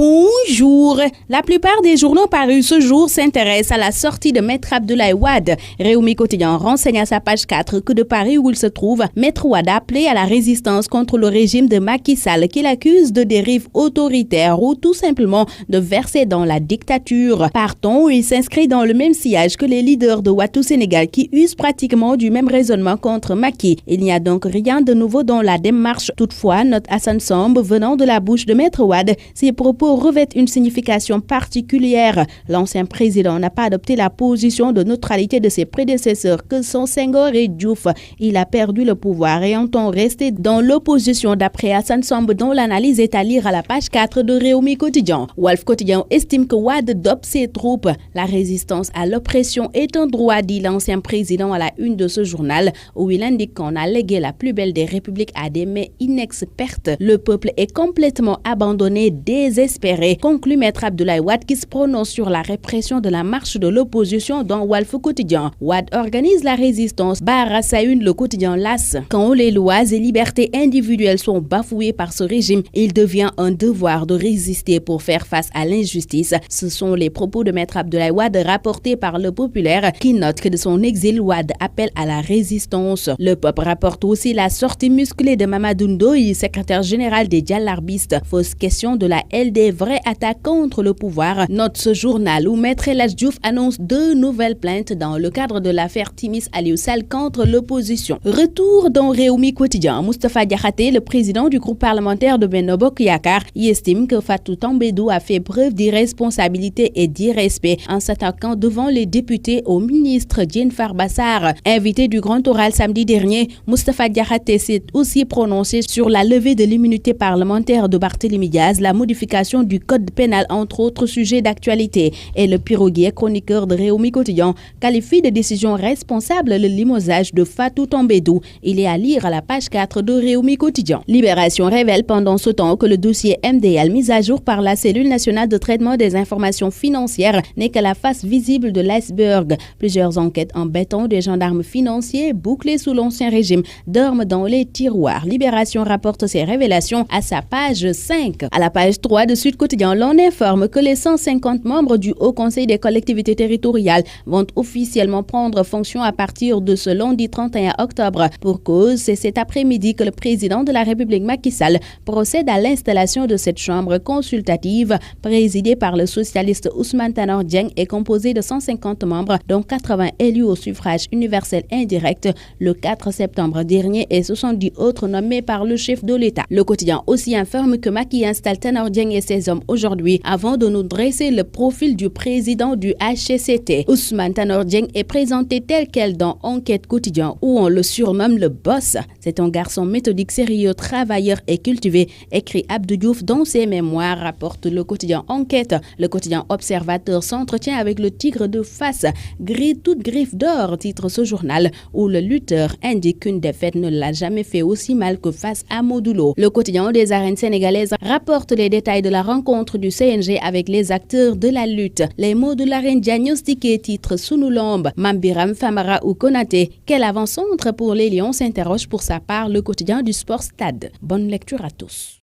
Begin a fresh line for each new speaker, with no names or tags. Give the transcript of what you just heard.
Bonjour. La plupart des journaux parus ce jour s'intéressent à la sortie de Maître Abdoulaye Wade. Réumi Quotidien renseigne à sa page 4 que de Paris où il se trouve, Maître Wade a appelé à la résistance contre le régime de Macky Sall qu'il accuse de dérive autoritaire ou tout simplement de verser dans la dictature. Partons, il s'inscrit dans le même sillage que les leaders de Wattu Sénégal qui usent pratiquement du même raisonnement contre Macky. Il n'y a donc rien de nouveau dans la démarche. Toutefois, note Hassan Samb venant de la bouche de Maître Wade, ses propos revêtent une signification particulière. L'ancien président n'a pas adopté la position de neutralité de ses prédécesseurs que sont Senghor et Diouf. Il a perdu le pouvoir et entend rester dans l'opposition d'après Hassan Samb dont l'analyse est à lire à la page 4 de Réumi Quotidien. Walf Quotidien estime que Wade dope ses troupes. La résistance à l'oppression est un droit, dit l'ancien président à la une de ce journal où il indique qu'on a légué la plus belle des républiques à des mains inexpertes. Le peuple est complètement abandonné, désespéré, conclut Maître Abdoulaye Wade qui se prononce sur la répression de la marche de l'opposition dans Walf Quotidien. Wade organise la résistance, barre à sa une le quotidien LAS. Quand les lois et libertés individuelles sont bafouées par ce régime, il devient un devoir de résister pour faire face à l'injustice. Ce sont les propos de Maître Abdoulaye Wade rapportés par Le Populaire qui note que de son exil, Wade appelle à la résistance. Le Peuple rapporte aussi la sortie musclée de Mamadou Ndoye, secrétaire général des Djallarbistes. Fausse question de la LD, vraie attaque contre le pouvoir. Note ce journal où Maître El Hadji Diouf annonce 2 nouvelles plaintes dans le cadre de l'affaire Timis Aliou Sall contre l'opposition. Retour dans Réumi Quotidien. Moustapha Diakhaté, le président du groupe parlementaire de Benno Bokk Yakaar, y estime que Fatou Tambédou a fait preuve d'irresponsabilité et d'irrespect en s'attaquant devant les députés au ministre Diène Farba Sarr. Invité du grand oral samedi dernier, Moustapha Diakhaté s'est aussi prononcé sur la levée de l'immunité parlementaire de Barthélémy Diaz, la modification du code pénal entre autres sujets d'actualité. Et le piroguier, chroniqueur de Réumi Quotidien, qualifie de décision responsable le limogeage de Fatou Tambédou. Il est à lire à la page 4 de Réumi Quotidien. Libération révèle pendant ce temps que le dossier MDL mis à jour par la cellule nationale de traitement des informations financières n'est que la face visible de l'iceberg. Plusieurs enquêtes en béton des gendarmes financiers bouclés sous l'ancien régime dorment dans les tiroirs. Libération rapporte ces révélations à sa page 5. À la page 3 de Sud Quotidien, l'on informe que les 150 membres du Haut Conseil des collectivités territoriales vont officiellement prendre fonction à partir de ce lundi 31 octobre. Pour cause, c'est cet après-midi que le président de la République Macky Sall procède à l'installation de cette chambre consultative présidée par le socialiste Ousmane Tanor Dieng et composée de 150 membres dont 80 élus au suffrage universel indirect le 4 septembre dernier et 70 autres nommés par le chef de l'État. Le quotidien aussi informe que Macky installe Tanor Dieng et ses hommes aujourd'hui avant de nous dresser le profil du président du HCCT. Ousmane Tanor Dieng est présenté tel quel dans Enquête Quotidien où on le surnomme le boss. C'est un garçon méthodique, sérieux, travailleur et cultivé, écrit Abdou Diouf dans ses mémoires, rapporte le quotidien Enquête. Le quotidien Observateur s'entretient avec le tigre de face, gris toute griffe d'or, titre ce journal, où le lutteur indique qu'une défaite ne l'a jamais fait aussi mal que face à Modulo. Le quotidien des arènes sénégalaises rapporte les détails de la rencontre du CNG avec les acteurs de la lutte. Les mots de l'arène diagnostiqués, titre Sunu Lamb. Mambiram Famara ou Konaté, quel avant-centre pour les Lions, s'interroge pour sa part le quotidien du Sport Stade. Bonne lecture à tous.